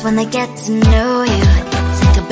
just wanna get to know you. Think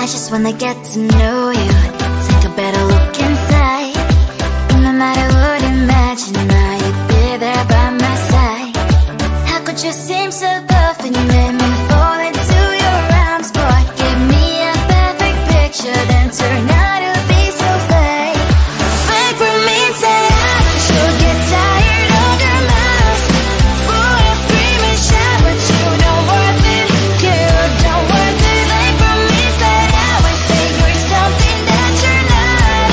I just wanna get to know you, take a better look inside. No matter what, imagine I'd be there by my side. How could you seem so perfect, you made me fall into your arms, boy. Give me a perfect picture, then turn out to be so fake. Fake for me, say I should get tired of your mask. Full of scream and shout, but you don't worth it, you don't worth it. Fake for me, say I would say you're something that you're not.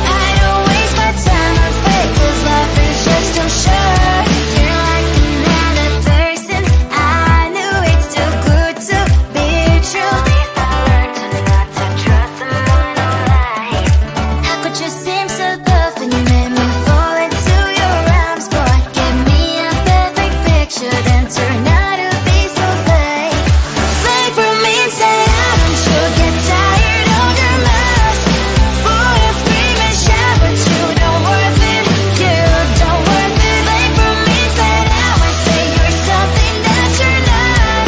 I don't waste my time on fake, 'cause life is just too short. You're like another person, I knew it's too good to be true. I learned to not to trust someone who lies. How could you seem so perfect, you made me fall into your arms, boy. Give me a perfect picture, then turn out to be so fake. Fake for me, say I should get tired of your mask. Full of scream and shout, but you don't worth it, you don't worth it. Fake for me, say I would say you're something that you're not.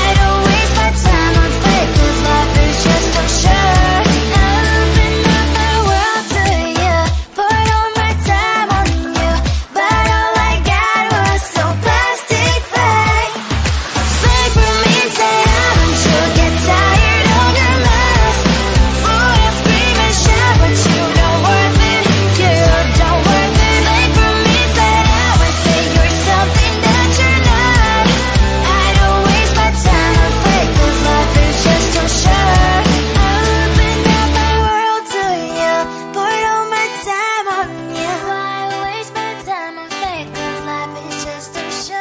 I don't waste my time on fake, 'cause life is just too short. I open up my world to you, poured all my time on you, but all I got was so plastic fake. Fake for me, say I should get tired of your mask. Full of scream and shout, but you don't worth it, you don't worth it. Fake for me, say I would say you're something that you're not. I don't waste my time on fake, 'cause life is just too short. I opened up my world to you, poured all my time on you. Why waste my time on fake, 'cause life is just too short.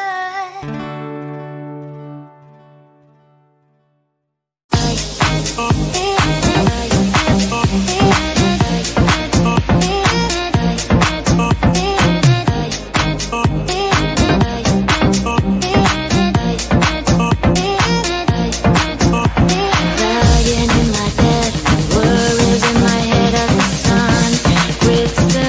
Lying in my bed, worries in my head of the sun. With the